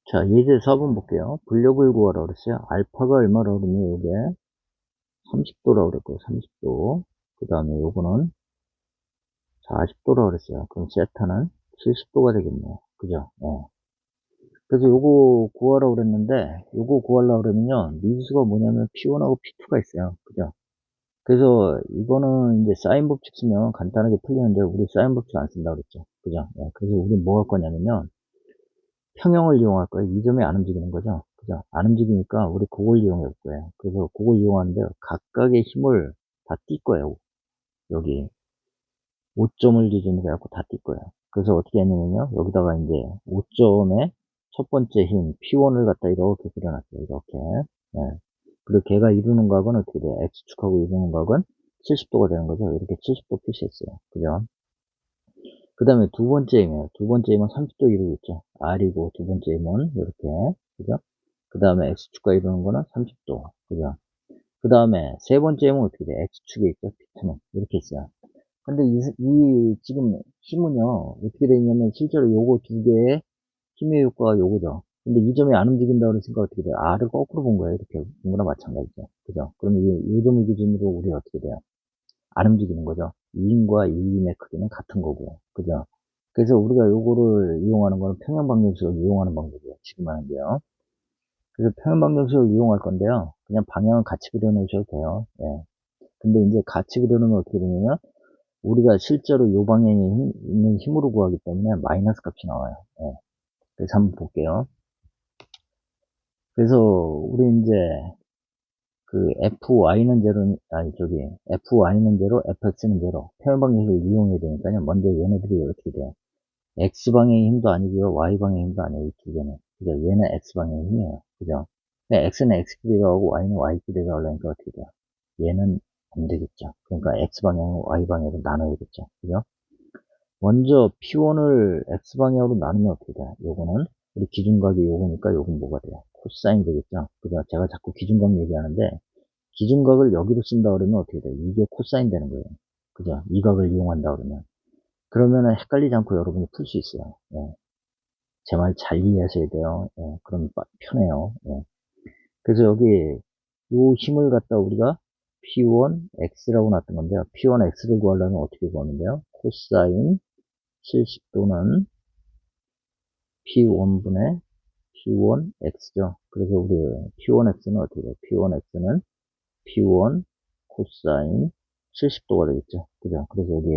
자, 예제 4번 볼게요. 분력을 구하라 그랬어요. 알파가 얼마라고 그러면 요게 30도라고 그랬고요. 30도. 그 다음에 요거는 40도라고 그랬어요. 그럼 세타는 70도가 되겠네요. 그죠? 예. 그래서 요거 구하라고 그랬는데, 요거 구하려고 그러면요. 미수가 뭐냐면 P1하고 P2가 있어요. 그죠? 그래서 이거는 이제 사인 법칙 쓰면 간단하게 풀리는데, 우리 사인 법칙 안 쓴다고 그랬죠. 그죠? 예. 그래서 우리 뭐 할 거냐면요. 평형을 이용할 거예요. 이 점이 안 움직이는 거죠. 그죠? 안 움직이니까 우리 그걸 이용해 볼 거예요. 그래서 그걸 이용하는데 각각의 힘을 다 띌 거예요. 여기 5점을 기준으로 해갖고 다 띌 거예요. 그래서 어떻게 했냐면요. 여기다가 이제 5점의 첫 번째 힘 P1을 갖다 이렇게 그려놨어요. 이렇게. 예. 그리고 걔가 이루는 각은 어떻게 돼요? X축하고 이루는 각은 70도가 되는 거죠. 이렇게 70도 표시했어요. 그죠? 그 다음에 두 번째 힘이에요. 두 번째 힘은 30도 이루고 있죠. R이고 두 번째 힘은 이렇게. 그죠? 그 다음에 X축과 이루는 거는 30도. 그죠? 그 다음에 세 번째 힘은 어떻게 돼요? X축에 있죠. P2는. 이렇게 있어요. 근데 지금 힘은요, 어떻게 되어 있냐면, 실제로 요거 두 개의 힘의 효과가 요거죠. 근데 이 점이 안 움직인다고 그랬으니까 어떻게 돼요? R을 거꾸로 본 거예요. 이렇게 본 거나 마찬가지죠. 그죠? 그럼 이 점을 기준으로 우리 어떻게 돼요? 안 움직이는 거죠. 2인과 2인의 크기는 같은 거고요. 그죠? 그래서 우리가 요거를 이용하는 거는 평형방정식을 이용하는 방법이에요. 지금 하는 게요. 그래서 평형방정식을 이용할 건데요. 그냥 방향은 같이 그려놓으셔도 돼요. 예. 근데 이제 같이 그려놓으면 어떻게 되냐면, 우리가 실제로 요 방향에 있는 힘으로 구하기 때문에 마이너스 값이 나와요. 예. 그래서 한번 볼게요. 그래서 우리 이제 그 fy는 제로, 아니 저기 fy는 제로, fx는 제로. 표현 방식을 이용해야 되니까요. 먼저 얘네들이 어떻게 돼요? x 방향의 힘도 아니고요, y 방향의 힘도 아니에요. 이 두 개는. 그죠? 얘는 x 방향의 힘이에요. 그죠? 근데 x는 x끼리가 오고 y는 y끼리가 올라니까 어떻게 돼요? 얘는 안 되겠죠. 그러니까 x 방향은 y 방향으로 나눠야겠죠. 그죠? 먼저 P1을 X방향으로 나누면 어떻게 돼요? 요거는, 우리 기준각이 요거니까 요건 뭐가 돼요? 코사인 되겠죠? 그죠? 제가 자꾸 기준각 얘기하는데, 기준각을 여기로 쓴다 그러면 어떻게 돼요? 이게 코사인 되는 거예요. 그죠? 이 각을 이용한다 그러면. 그러면은 헷갈리지 않고 여러분이 풀 수 있어요. 예. 제 말 잘 이해하셔야 돼요. 예. 그럼 편해요. 예. 그래서 여기, 요 힘을 갖다 우리가 P1X라고 놨던 건데요. P1X를 구하려면 어떻게 구하는데요? 코사인 70도는 P1분의 P1X죠. 그래서 우리 P1X는 어떻게 돼요? P1X는 P1 코사인 70도가 되겠죠. 그죠? 그래서 여기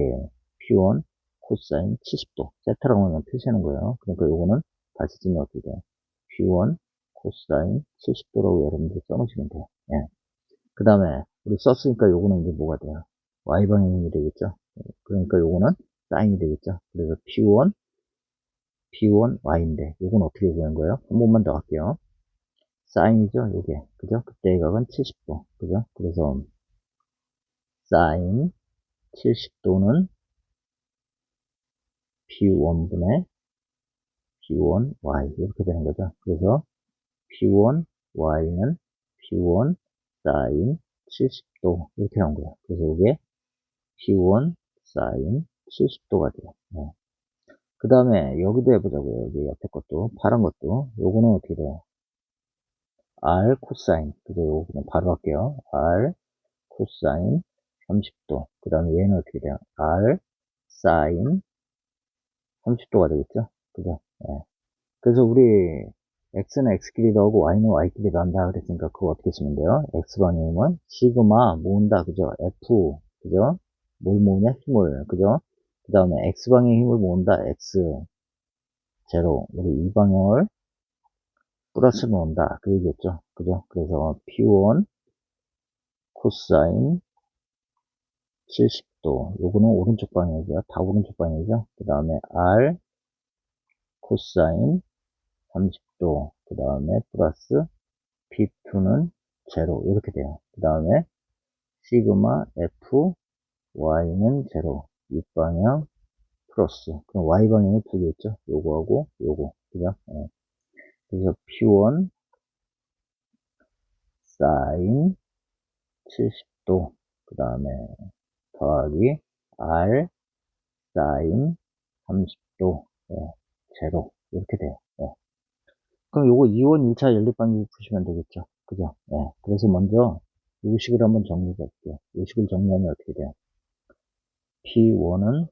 P1 코사인 70도. 세타라고 하면 표시하는 거예요. 그러니까 요거는 다시 쓰면 어떻게 돼요? P1 코사인 70도라고 여러분들 써놓으시면 돼요. 예. 그 다음에 우리 썼으니까 요거는 이제 뭐가 돼요? Y방향이 되겠죠. 그러니까 요거는 사인이 되겠죠. 그래서 P1Y인데, 이건 어떻게 구한 거예요? 한 번만 더 할게요. 사인이죠, 요게. 그죠? 그때의 각은 70도. 그죠? 그래서, 사인 70도는 P1분의 P1Y. 이렇게 되는 거죠. 그래서, P1Y는 P1 사인 70도. 이렇게 나온 거예요. 그래서 이게 P1 사인 70도가 돼요. 네. 그 다음에, 여기도 해보자고요. 여기 옆에 것도, 파란 것도. 요거는 어떻게 돼요? R 코사인. 그죠? 요거 그냥 바로 할게요. R 코사인 30도. 그 다음에 얘는 어떻게 돼요? R 사인 30도가 되겠죠? 그죠? 예. 그래서 우리 X는 X끼리도 하고 Y는 Y끼리도 한다 그랬으니까 그거 어떻게 쓰면 돼요? X방향이면 시그마 모은다. 그죠? F. 그죠? 뭘 모으냐? 힘을. 그죠? 그 다음에 X방향의 힘을 모은다. X. 제로. 우리 이 방향을 플러스 놓는다. 그 얘기였죠? 그죠? 그래서 P1 코사인 70도. 요거는 오른쪽 방향이죠. 다 오른쪽 방향이죠. 그 다음에 R 코사인 30도. 그 다음에 플러스 P2는 제로. 이렇게 돼요. 그 다음에 시그마 F Y는 제로. 이 방향 플러스. 그럼 Y 방향이 두 개 있죠. 요거하고 요거. 그죠? 예. 그래서 P1 사인 70도. 그 다음에 더하기 R 사인 30도. 예. 제로. 이렇게 돼요. 예. 그럼 요거 2원 1차 연립방식 푸시면 되겠죠. 그죠? 예. 그래서 먼저 요 식을 한번 정리해 볼게요. 요 식을 정리하면 어떻게 돼요? P1은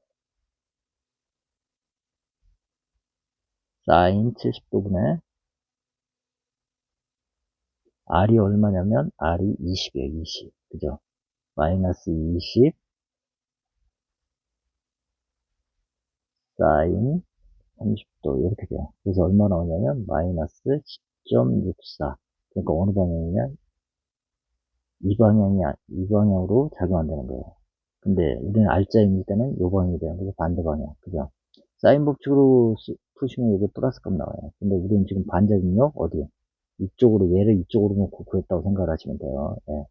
사인 70도분의 R이 얼마냐면 R이 20이에요. 20. 그죠? 마이너스 20 사인 30도 이렇게 돼요. 그래서 얼마 나오냐면 마이너스 10.64. 그러니까 어느 방향이냐? 이 방향으로 작용한다는 거예요. 근데 우리는 R자일 때는 요 방향이 돼요. 그래서 반대 방향. 그죠? 사인 법칙으로 푸시면 이게 플러스 값 나와요. 근데 우리는 지금 반작용력 어디? 이쪽으로, 얘를 이쪽으로 놓고 구했다고 생각을 하시면 돼요. 예.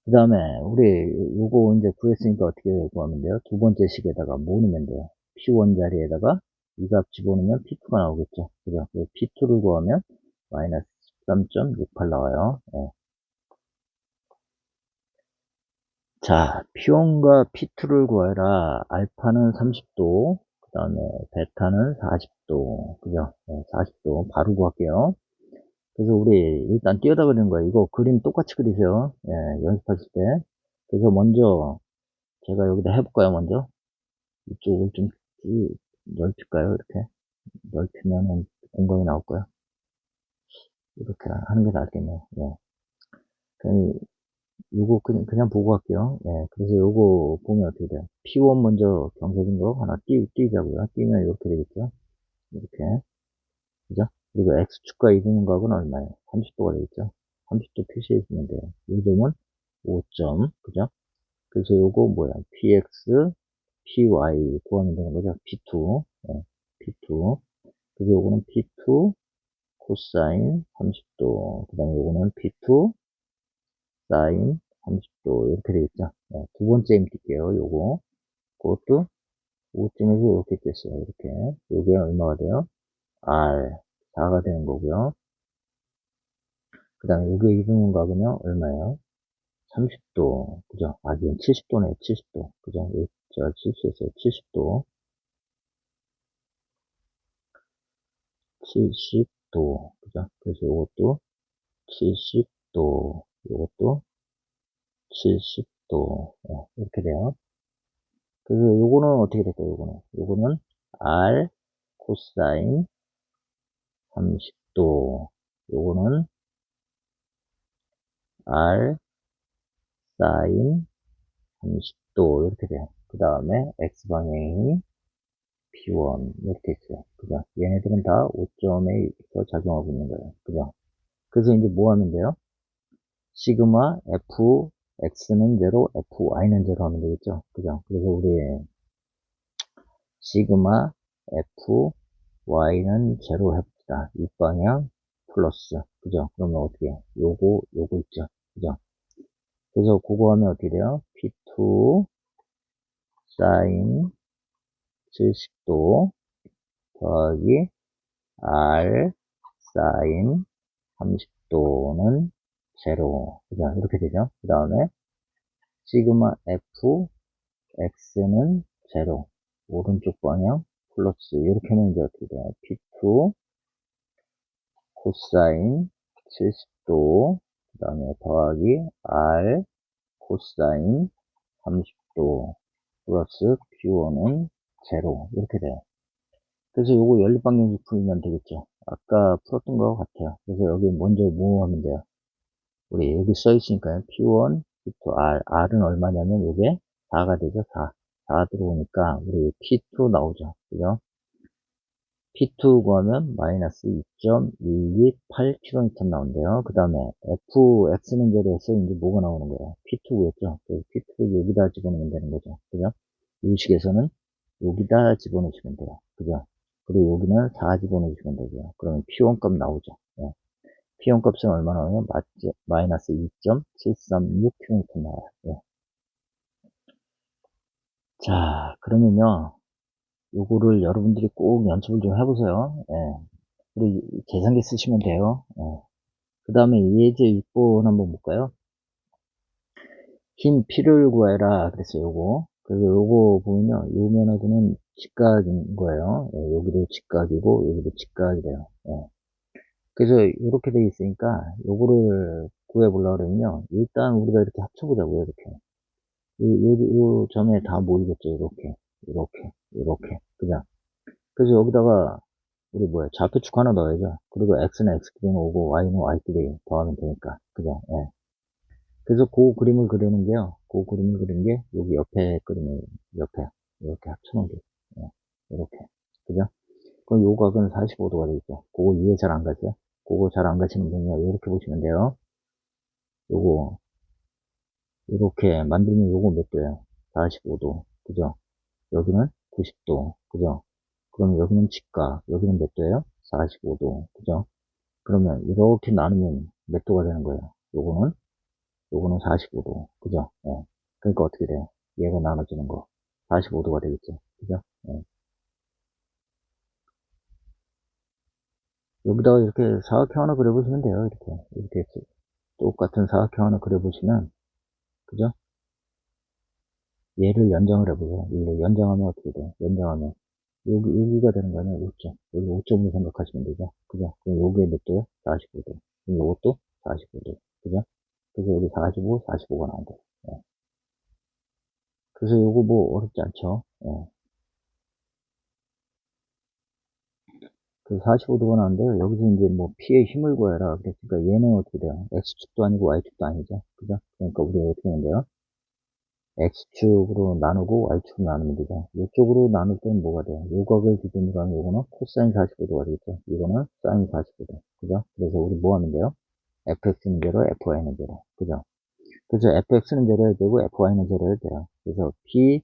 그 다음에 우리 요거 이제 구했으니까 어떻게 구하면 돼요? 두 번째 식에다가 뭐 넣으면 돼요? P1 자리에다가 이 값 집어넣으면 P2가 나오겠죠. 그죠? P2를 구하면 마이너스 13.68 나와요. 예. 자, P1과 P2를 구해라. 알파는 30도, 그 다음에 베타는 40도. 그죠? 네, 40도. 바로 구할게요. 그래서 우리 일단 띄어다 그리는 거예요. 이거 그림 똑같이 그리세요. 예, 연습하실 때. 그래서 먼저 제가 여기다 해볼까요, 먼저? 이쪽을 좀 넓힐까요, 이렇게? 넓히면은 공간이 나올까요? 이렇게 하는 게 낫겠네요. 예. 그럼 요거 그냥 보고 갈게요. 예, 그래서 요거 보면 어떻게 돼요? P1 먼저 경색인 거 하나 띄자고요. 띄면 이렇게 되겠죠? 이렇게. 그죠? 그리고 X축과 이등각은 얼마예요? 30도가 되겠죠? 30도 표시해 주면 돼요. 요점은 5점. 그죠? 그래서 요거 뭐야? PX, PY 구하면 되는 거죠? P2. 예, P2. 그래서 요거는 P2 코사인 30도. 그 다음에 요거는 P2 사인 30도 이렇게 되겠죠. 네, 두 번째 임 띄게요. 요거 그것도 5점에서 이렇게 띄었어요. 이렇게 요게 얼마가 돼요? R 4가 되는 거고요. 그 다음에 요게 이등분각은요 얼마예요? 30도 그죠? 아 지금 70도네요. 70도 그죠? 제가 실수했어요. 70도 70도 그죠? 그래서 요것도 70도 요것도 70도 이렇게 돼요. 그래서 요거는 어떻게 될까요? 요거는 R 코사인 30도. 요거는 R 사인 30도. 이렇게 돼요. 그 다음에 X방향이 P1. 이렇게 있어요. 그죠? 얘네들은 다 5점에 작용하고 있는 거예요. 그죠? 그래서 이제 뭐 하면 돼요? 시그마 F X는 0, F Y는 0 하면 되겠죠? 그죠? 그래서 우리 시그마 F Y는 0 해봅시다. 윗방향 플러스. 그죠? 그러면 어떻게 해요? 요거 있죠? 그죠? 그래서 그거 하면 어떻게 돼요? P2 사인 70도 더하기 R 사인 30도는 0. 그죠? 이렇게 되죠? 그 다음에 시그마 F X는 0. 오른쪽 방향 플러스. 이렇게 하면 이제 어떻게 돼요? P2 코사인 70도 그 다음에 더하기 R 코사인 30도 플러스 P1은 0 이렇게 돼요. 그래서 요거 연립방정식 풀면 되겠죠. 아까 풀었던 거 같아요. 그래서 여기 먼저 뭐 하면 돼요? 우리 여기 써 있으니까요. P1, P2, R은 얼마냐면 요게 4가 되죠. 4 들어오니까 우리 P2 나오죠. 그죠? P2 구하면 마이너스 2.128km 나온대요. 그 다음에 Fx는 제로에서 이제 뭐가 나오는 거예요? P2였죠. 그래서 P2를 여기다 집어넣으면 되는 거죠. 그죠? 이 식에서는 여기다 집어넣으시면 돼요. 그죠? 그리고 여기는 4 집어넣으시면 되고요. 그러면 P1 값 나오죠. 예. P1 값은 얼마 나오냐면 마이너스 2.736km 나와요. 예. 자, 그러면요. 요거를 여러분들이 꼭 연습을 좀 해보세요. 예. 그리고 계산기 쓰시면 돼요. 그 다음에 예제 6번 한번 볼까요? 흰 피를 구해라. 그랬어요, 요거. 그래서 요거 보면요. 요 면하고는 직각인 거예요. 예, 여기도 직각이고, 여기도 직각이래요. 예. 그래서 이렇게 돼 있으니까 요거를 구해보려고 그러면요. 일단 우리가 이렇게 합쳐보자고요. 이렇게. 요 점에 다 모이겠죠. 이렇게. 이렇게. 이렇게. 그죠? 그래서 여기다가 우리 뭐야 좌표축 하나 넣어야죠. 그리고 x는 x끼리 오고 y는 y끼리 더하면 되니까. 그죠? 예. 그래서 그 그림을 그리는 게요. 그 그림을 그리는 게 여기 옆에 그림을 옆에 이렇게 합쳐놓은 게 예. 이렇게. 그죠? 그럼 요 각은 45도가 되겠죠. 그거 이해 잘 안 가죠? 그거 잘 안 가시는 분이요. 이렇게 보시면 돼요. 요거 이렇게 만들면 요거 몇 도예요? 45도. 그죠? 여기는 90도. 그죠? 그럼 여기는 직각. 여기는 몇 도예요? 45도. 그죠? 그러면 이렇게 나누면 몇 도가 되는 거예요? 요거는 45도. 그죠? 예. 그러니까 어떻게 돼요? 얘가 나눠지는 거. 45도가 되겠죠. 그죠? 예. 여기다가 이렇게 사각형 하나 그려보시면 돼요. 이렇게 똑같은 사각형 하나 그려보시면, 그죠? 얘를 연장을 해보세요. 얘를 연장하면 어떻게 돼요? 연장하면. 여기가 되는 거 아니에요? 5점. 여기 5점으로 생각하시면 되죠. 그죠? 그럼 여기에 몇 도요? 45도. 그럼 요것도 45도. 그죠? 그래서 여기 45, 45가 나온 거예요. 예. 그래서 요거 뭐 어렵지 않죠? 예. 그 45도가 나왔는데요. 여기서 이제 뭐 P의 힘을 구해라. 그랬으니까 얘는 어떻게 돼요? X축도 아니고 Y축도 아니죠. 그죠? 그러니까 우리가 어떻게 하면 돼요? X축으로 나누고 Y축으로 나누면 되죠. 이쪽으로 나눌 때는 뭐가 돼요? 요각을 기준으로 하면 요거는 코사인 45도가 되겠죠. 이거는 사인 45도. 그죠? 그래서 우리 뭐 하면 돼요? fx는 제로, fy는 제로. 그죠? 그래서 fx는 제로 해야 되고, fy는 제로 해야 돼요. 그래서 p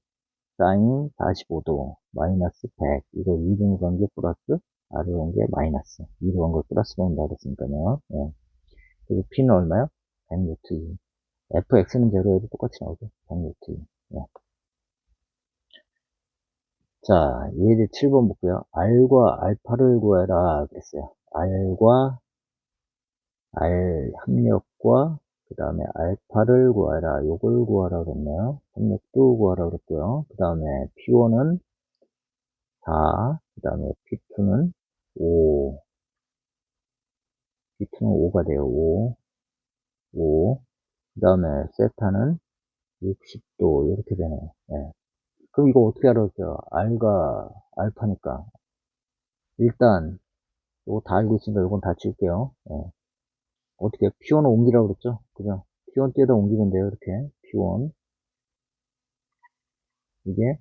사인 45도 마이너스 100. 이거 2등 관계 플러스 R로 온 게 마이너스. 2로 온 걸 플러스 넣는다 그랬으니까요. 예. 그래서 P는 얼마요? 100루트 2. fx는 제로 해도 똑같이 나오죠. 100루트 2. 예. 자, 예제 7번 볼게요. R과 알파를 구해라 그랬어요. R 합력과 그 다음에 알파를 구하라. 요걸 구하라 그랬네요. 합력도 구하라 그랬고요. 그 다음에 P1은 4, 그 다음에 P2는 5, P2는 5가 돼요. 5. 그 다음에 세타는 60도 이렇게 되네요. 예. 그럼 이거 어떻게 알았죠? R과 알파니까 일단 이거 다 알고 있으니까 이건 다 지울게요. 예. 어떻게 P1을 옮기라고 그랬죠? 그죠? P1 띄에다 옮기면 돼요. 이렇게 P1 이게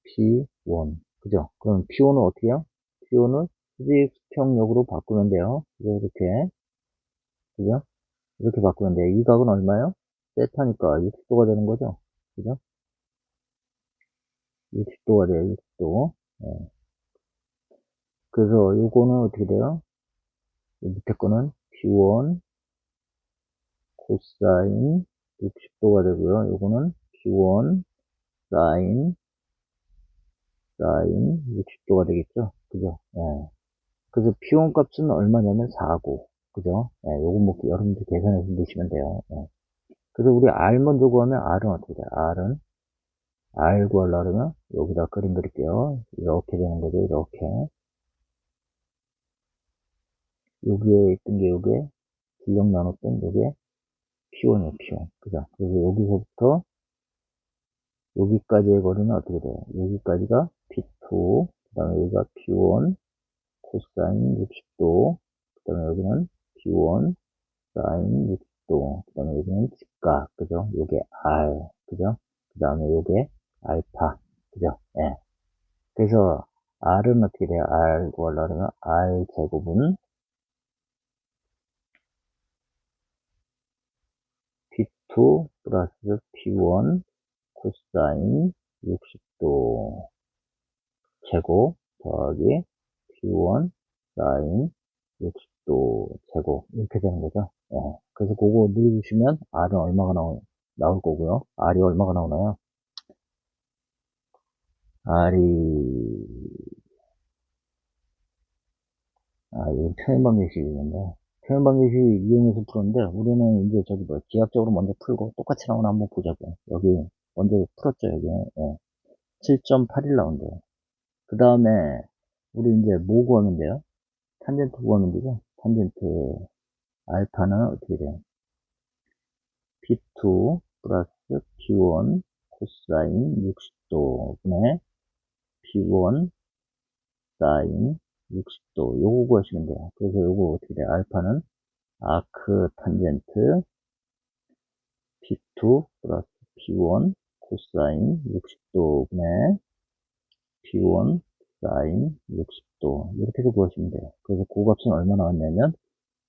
P1 그죠? 그럼 P1은 어떻게 해요? P1은 수직수평력으로 바꾸면 돼요. 이렇게 그죠? 이렇게 바꾸면 돼요. 이 각은 얼마예요? 세타니까 60도가 되는 거죠? 그죠? 60도가 돼요. 60도. 예. 그래서 요거는 어떻게 돼요? 이 밑에 거는 P1 코사인 60도가 되고요. 요거는 P1 사인 60도가 되겠죠? 그죠? 예. 그래서 P1 값은 얼마냐면 4고, 그죠? 예, 요거 뭐 여러분들 계산해서 넣으시면 돼요. 예. 그래서 우리 R 먼저 구하면 R은 어떻게 돼요? R 구하려고 그러면 여기다 그림 그릴게요. 이렇게 되는 거죠. 이렇게. 여기에 있던 게 요게 기억 나눴던 요게 P1이에요. P1. 그죠? 그래서 여기서부터 여기까지의 거리는 어떻게 돼요? 여기까지가 P2, 그 다음에 여기가 P1 코사인 60도, 그 다음에 여기는 P1 사인 60도, 그 다음에 여기는 직각, 그죠? 요게 R, 그죠? 그 다음에 요게 알파, 그죠? 예. 그래서 R은 어떻게 돼요? R 구하려면 R 제곱은 P2 플러스 P1 코사인 60도 제곱 더하기 P1 사인 60도 제곱 이렇게 되는 거죠. 예. 그래서 그거 넣어주시면 R은 얼마가 나올 거고요. R이 얼마가 나오나요? R이 이건 표현 방식이 있는데 표현 방식이 이용해서 풀었는데 우리는 이제 저기 기하학적으로 먼저 풀고 똑같이 나오나 한번 보자고요. 여기 먼저 풀었죠 여기. 예. 7.81 나온대요. 그 다음에 우리 이제 뭐 구하면 돼요? 탄젠트 구하면 되죠? 탄젠트 알파는 어떻게 돼요? P2 플러스 P1 코사인 60도 분의 P1 사인 60도 요거 구하시면 돼요. 그래서 요거 어떻게 돼요? 알파는 아크 탄젠트 P2 플러스 P1 코사인 60도 분의 P1 사인 60도 이렇게 해서 구하시면 돼요. 그래서 고값은 얼마 나왔냐면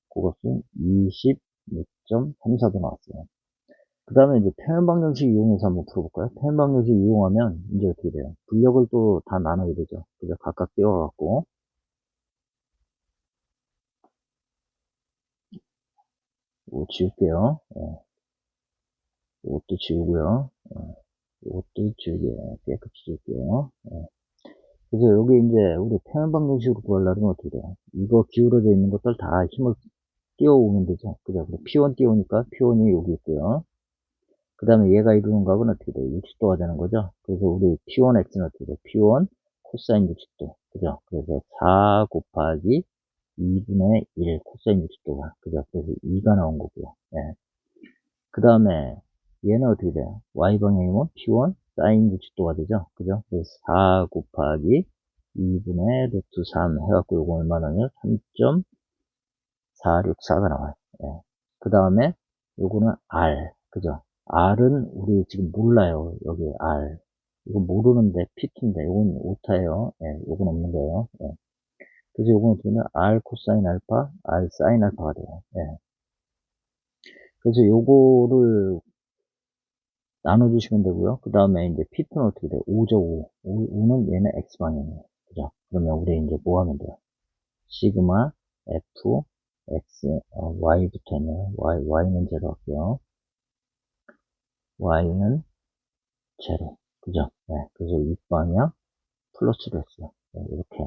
고값은 26.34도 나왔어요. 그 다음에 이제 표현 방정식 이용해서 한번 풀어볼까요? 표현 방정식 이용하면 이제 어떻게 돼요? 분력을 또 다 나눠야 되죠. 그래서 각각 띄워갖고 이거 지울게요. 이것도 지우고요. 이것도 지우게 깨끗이 지울게요. 그래서 여기 이제 우리 표현 방정식으로 구하려면 어떻게 돼요? 이거 기울어져 있는 것들 다 힘을 띄워오면 되죠. 그죠? P1 띄우니까 P1이 여기 있고요. 그 다음에 얘가 이루는 값은 어떻게 돼요? 60도가 되는 거죠. 그래서 우리 P1X는 어떻게 돼요? P1 코사인 60도. 그죠? 그래서 4 곱하기 2분의 1 코사인 60도가. 그죠? 그래서 2가 나온 거고요. 예. 그 다음에 얘는 어떻게 돼요? Y방향이면 P1 사인 60도가 되죠. 그죠? 그래서 4 곱하기 2분의 루트 3 해갖고 요거 얼마 나오면 3.464가 나와요. 예. 그 다음에 요거는 R. 그죠? R은 우리 지금 몰라요. 여기 R. 이거 모르는데 P2인데 요건 오타예요. 예, 요건 없는 거예요. 예. 그래서 요거는 어떻게 되면 R 코사인 알파, R 사인 알파가 돼요. 예. 그래서 요거를 나눠주시면 되고요. 그 다음에 이제 P2는 어떻게 돼요? 5죠, 5. 5는 얘는 X방향이에요. 그죠? 그러면 우리 이제 뭐 하면 돼요? 시그마 F, X, Y부터 있네요. Y는 제로 할게요. Y는 제로. 그죠? 네. 그래서 윗방향 플러스로 했어요. 네, 이렇게.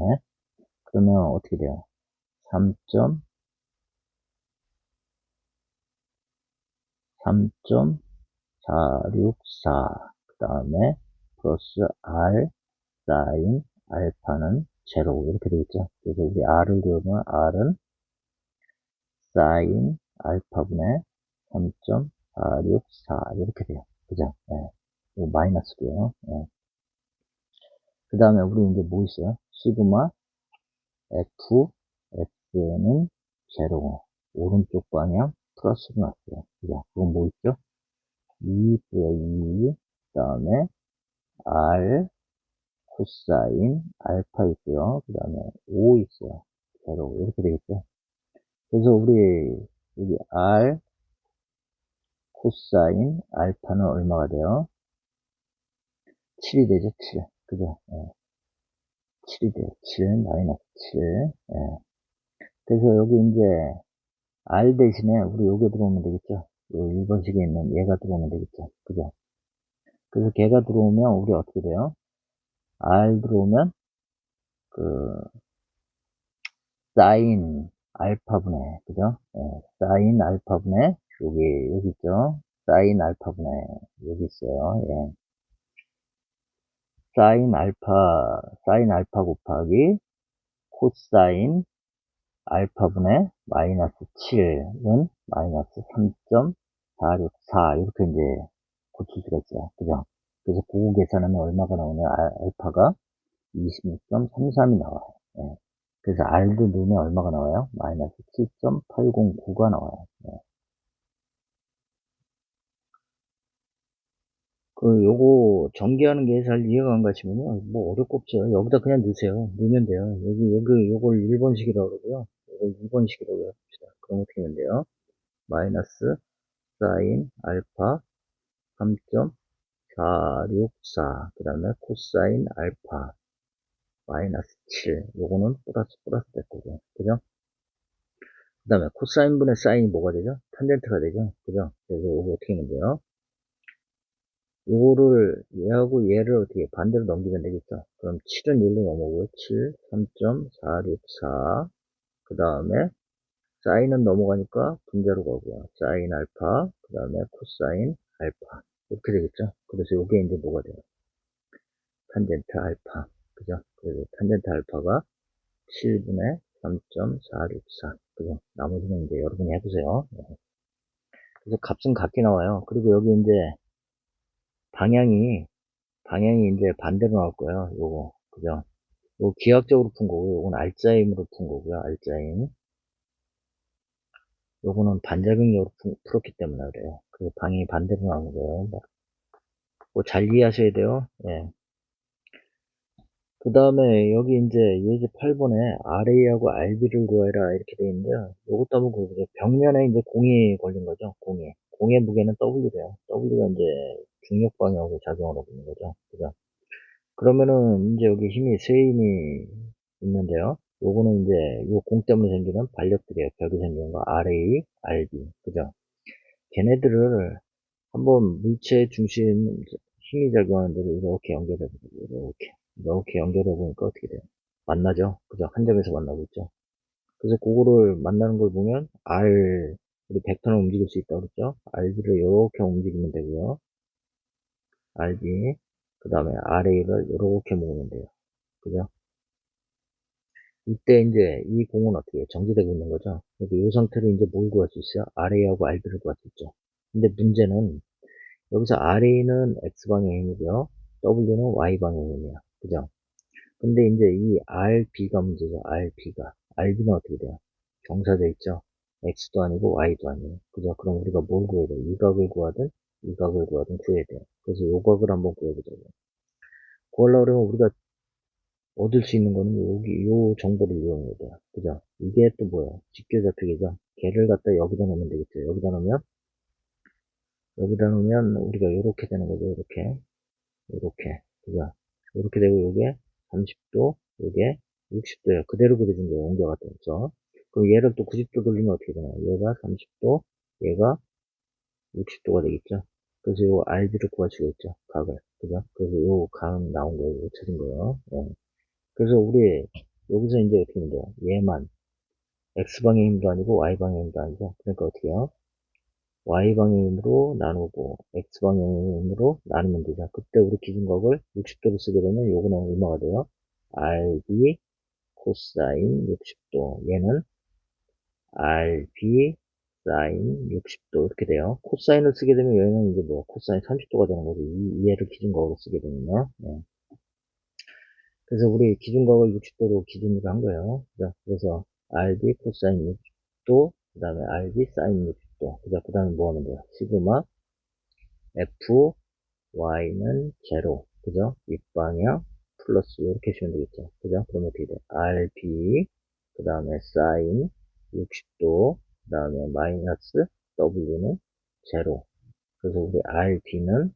그러면 어떻게 돼요? 3.464. 그 다음에 플러스 R 사인 알파는 제로. 이렇게 되겠죠? 그래서 우리 R을 그으면 R은 사인 알파분의 3.464. 이렇게 돼요. 그죠? 네. 이거 마이너스고요. 네. 그 다음에 우리 이제 뭐 있어요? 시그마 F, X는 제로. 오른쪽 방향 플러스로 났어요. 그죠? 그건 뭐 있죠? 2 있고요, 2. 그 다음에 R 코사인 알파 있고요. 그 다음에 5 있어요. 제로. 이렇게 되겠죠? 그래서 우리 여기 R 코사인 알파는 얼마가 돼요? 7이 되죠? 7. 그죠? 예. 7이 돼요. 7 마이너스 7. 예. 그래서 여기 이제 R 대신에 우리 요게 들어오면 되겠죠? 요 1번식에 있는 얘가 들어오면 되겠죠? 그죠? 그래서 걔가 들어오면 우리 어떻게 돼요? R 들어오면 그 사인 알파분의 그죠? 예, 사인 알파분의 여기 있죠? 사인 알파분의 여기 있어요. 예. 사인 알파 곱하기 코사인 알파분의 마이너스 7은 마이너스 3.464 이렇게 이제 고칠 수가 있어요. 그죠? 그래서 그거 계산하면 얼마가 나오냐? 알파가 26.33이 나와요. 예. 그래서 R도 넣으면 얼마가 나와요? 마이너스 7.809가 나와요. 예. 요거 전개하는 게 잘 이해가 안 가시면요. 뭐 어렵고 없죠. 여기다 그냥 넣으세요. 넣으면 돼요. 요걸 1번식이라고 그러고요. 요걸 2번식이라고 합시다. 그럼 어떻게 하면 돼요? 마이너스 사인 알파 3.464. 그 다음에 코사인 알파 마이너스 7. 요거는 플러스 될 거고요. 그죠? 그 다음에 코사인 분의 사인이 뭐가 되죠? 탄젠트가 되죠? 그죠? 그래서 이거 어떻게 하면 돼요? 요거를 얘하고 얘를 어떻게 반대로 넘기면 되겠죠? 그럼 7은 1로 넘어오고요. 7, 3.464. 그 다음에 사인은 넘어가니까 분자로 가고요. 사인 알파, 그 다음에 코사인 알파. 이렇게 되겠죠? 그래서 요게 이제 뭐가 돼요? 탄젠트 알파. 그죠? 그래서 탄젠트 알파가 7분의 3.464. 그죠? 나머지는 이제 여러분이 해보세요. 네. 그래서 값은 같게 나와요. 그리고 여기 이제 방향이 이제 반대로 나올 거예요. 요거. 그죠? 요 기하학적으로 푼 거고, 요건 알짜임으로 푼 거고요. 알짜임. 요거는 반작용적으로 풀었기 때문에 그래요. 그 방향이 반대로 나오는 거예요. 뭐 잘 이해하셔야 돼요. 예. 그 다음에 여기 이제 예제 8번에 RA하고 RB를 구해라 이렇게 되어 있는데요. 요것도 한번 구해보세요. 벽면에 이제 공이 걸린 거죠. 공의 무게는 W래요. W가 이제 중력 방향으로 작용을 하고 있는 거죠. 그죠? 그러면은 이제 여기 세 힘이 있는데요. 요거는 이제 요 공 때문에 생기는 반력들이에요. 벽이 생기는 거 RA, RB. 그죠? 걔네들을 한번 물체 중심 힘이 작용하는 데를 이렇게 연결해 보세요. 이렇게 연결해 보니까 어떻게 돼요? 만나죠? 그죠? 한 점에서 만나고 있죠? 그래서 그거를 만나는 걸 보면 우리 벡터는 움직일 수 있다고 그랬죠? RB를 이렇게 움직이면 되고요. RB, 그 다음에 RA를 이렇게 모으면 돼요. 그죠? 이때 이제 이 공은 어떻게 해요? 정지되고 있는 거죠? 그래서 이 상태로 이제 뭘 구할 수 있어요? RA하고 RB를 구할 수 있죠. 근데 문제는 여기서 RA는 X방향의 힘이고요. W는 Y방향의 힘이에요. 그죠? 근데 이제 이 RB가 문제죠. RB는 어떻게 돼요? 경사돼 있죠? X도 아니고 Y도 아니에요. 그죠? 그럼 우리가 뭘 구해야 돼요? 이 각을 구하든 이 각을 구하든 구해야 돼요. 그래서 요 각을 한번 구해보자고요. 구하려고 그러면 우리가 얻을 수 있는 거는 여기 요 정보를 이용해야 돼요. 그죠? 이게 또 뭐야? 직교좌표기죠? 걔를 갖다 여기다 놓으면 되겠죠? 여기다 놓으면 우리가 이렇게 되는 거죠. 이렇게. 그죠? 이렇게 되고 요게 30도, 요게 60도예요. 그대로 그려준 거예요. 옮겨갔다 해서. 그럼 얘를 또 90도 돌리면 어떻게 되나요? 얘가 30도, 얘가 60도가 되겠죠? 그래서 요 RB를 구할 수가 있죠. 각을. 그죠? 그래서 요 각 나온 거예요. 요 찾은 거예요. 예. 그래서 우리 여기서 이제 어떻게 하면 돼요? 얘만 X방향 힘도 아니고 Y방향 힘도 아니고 그러니까 어떻게 해요? Y방향으로 나누고 X방향으로 나누면 되죠. 그때 우리 기준각을 60도로 쓰게 되면 요거는 얼마가 돼요? RB 코사인 60도. 얘는 RB 사인 60도 이렇게 돼요. 코사인을 쓰게 되면 얘는 이제 뭐 코사인 30도가 되는 거죠. 얘를 기준각으로 쓰게 되면요. 네. 그래서 우리 기준각을 60도로 기준으로 한 거예요. 그죠? 그래서 RB 코사인 60도, 그 다음에 RB 사인 60도. 그죠? 그 다음에 뭐 하면 돼요? 시그마 F, Y는 제로. 그죠? 윗방향 플러스 이렇게 하시면 되겠죠. 그죠? 그러면 어떻게 돼요? RB, 그 다음에 사인 60도, 그 다음에 마이너스 W는 제로. 그래서 우리 RB는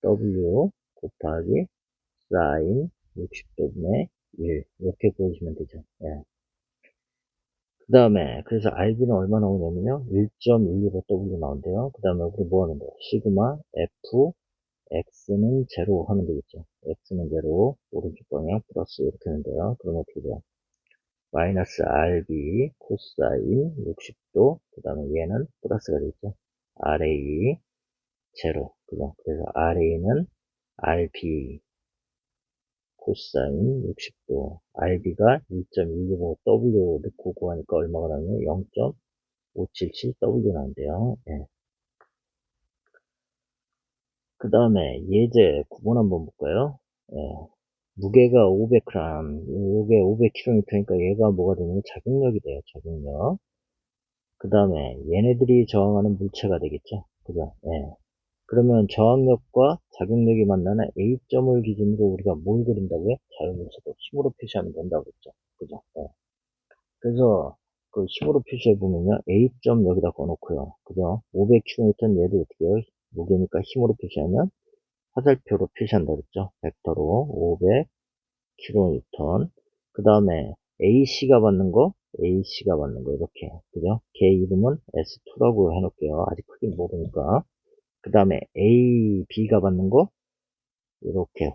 W 곱하기 사인 60도분의 1 이렇게 보여주면 되죠. 예. 그 다음에 그래서 RB는 얼마 나오냐면요 1.125W 나온대요. 그 다음에 우리 뭐 하면 돼요? 시그마 F X는 제로 하면 되겠죠. X는 제로 오른쪽 방향 플러스 이렇게 하는데요. 그럼 어떻게 돼요? 마이너스 RB 코사인 60도 그 다음에 얘는 플러스가 되겠죠. RA 제로 그죠? 그래서 RA는 RB 코사인 60도 RB가 1.125W 넣고 구하니까 얼마가 나오냐면 0.577W 나온대요. 예. 그 다음에 예제 9번 한번 볼까요? 예. 무게가 500g, 이게 500kg니까 얘가 뭐가 되냐면 작용력이 돼요. 작용력. 그 다음에 얘네들이 저항하는 물체가 되겠죠. 그죠? 예. 그러면 저항력과 작용력이 만나는 A점을 기준으로 우리가 뭘 그린다고요? 자유물체도 힘으로 표시하면 된다고 했죠. 그죠? 예. 그래서 그 힘으로 표시해 보면요. A점 여기다 꺼놓고요. 그죠? 500km 얘도 어떻게 해요? 무게니까 힘으로 표시하면 화살표로 표시한다 그랬죠? 벡터로 500kN. 그 다음에 AC가 받는 거 이렇게. 그죠? 걔 이름은 S2라고 해놓을게요. 아직 크게 모르니까. 그 다음에 AB가 받는 거 이렇게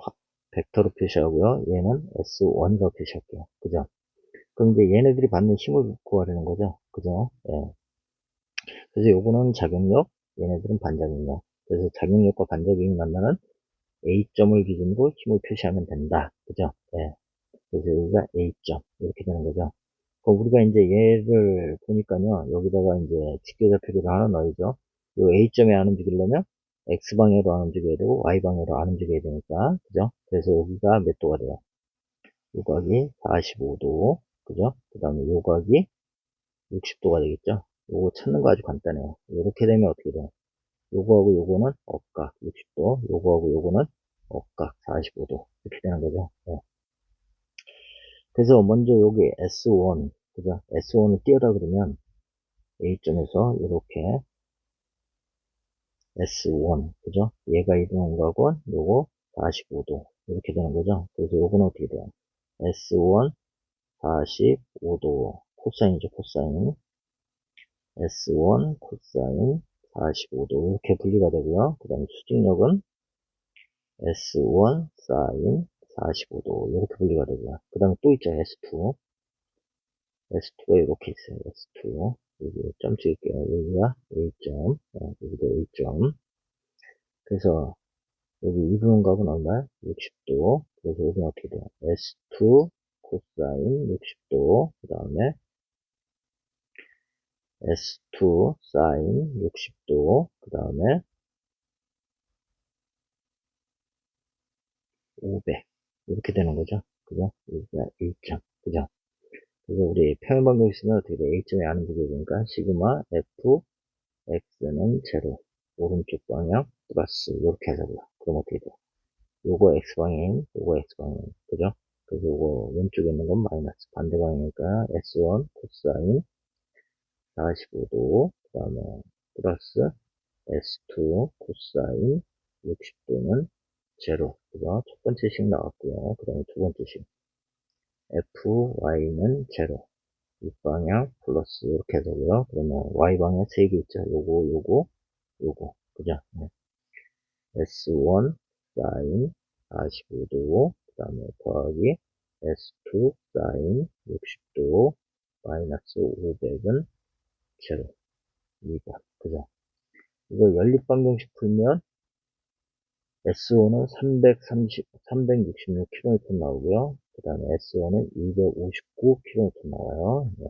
벡터로 표시하고요. 얘는 S1이라고 표시할게요. 그죠? 그럼 이제 얘네들이 받는 힘을 구하려는 거죠. 그죠? 예. 그래서 요거는 작용력, 얘네들은 반작용력. 그래서 작용력과 반작용이 만나는 A점을 기준으로 힘을 표시하면 된다. 그죠? 네. 그래서 여기가 A점. 이렇게 되는 거죠. 우리가 이제 얘를 보니까요, 여기다가 이제 직계좌표기를 하나 넣어야죠. 요 A점에 안 움직이려면 X방향으로 안 움직여야 되고, Y방향으로 안 움직여야 되니까, 그죠? 그래서 여기가 몇 도가 돼요? 요각이 45도, 그죠? 그 다음에 요각이 60도가 되겠죠? 요거 찾는 거 아주 간단해요. 이렇게 되면 어떻게 돼요? 요거하고 요거는 억각 60도, 요거하고 요거는 억각 45도. 이렇게 되는 거죠. 네. 그래서 먼저 여기 S1, 그죠? S1을 띄우라 그러면 A점에서 이렇게 S1, 그죠? 얘가 이동한 거하고 요거 45도. 이렇게 되는 거죠. 그래서 요거는 어떻게 돼요? S1 45도. 코사인이죠, 코사인. S1 코사인 45도. 이렇게 분리가 되고요. 그 다음에 수직력은 S1 사인 45도. 이렇게 분리가 되고요. 그 다음에 또 있죠, S2. S2가 이렇게 있어요. S2. 여기 점 찍을게요. 여기가 A점. 여기도 A점. 그래서 여기 이분음각은 얼마야? 60도. 그래서 여기는 어떻게 돼요? S2 코사인 60도. 그 다음에 S2 사인 60도. 그 다음에 500. 이렇게 되는 거죠. 그죠? 여기가 A점. 그죠? 그래서 우리 평행방정 있으면 어떻게 돼? A점에 안 움직여야 되니까 시그마 F X는 제로. 오른쪽 방향 플러스 이렇게 하자고요. 그럼 어떻게 돼요? 요거 X방향, 요거 X방향. 그죠? 그래서 요거 왼쪽에 있는 건 마이너스 반대 방향이니까 S1 코사인 45도. 그 다음에 플러스 S2 코사인 60도는 제로. 그죠? 첫 번째 식 나왔고요. 그 다음에 두 번째 식. FY는 제로. 윗방향 플러스 이렇게 되고요. 그러면 Y방향 3개 있죠. 요거. 그죠? 네. S1 사인 45도, 그 다음에 더하기 S2 사인 60도, 마이너스 500은 제로. 2번. 그죠? 이거 연립방정식 풀면 S5는 366km 나오고요. 그 다음에 S1은 259km 나와요. 네.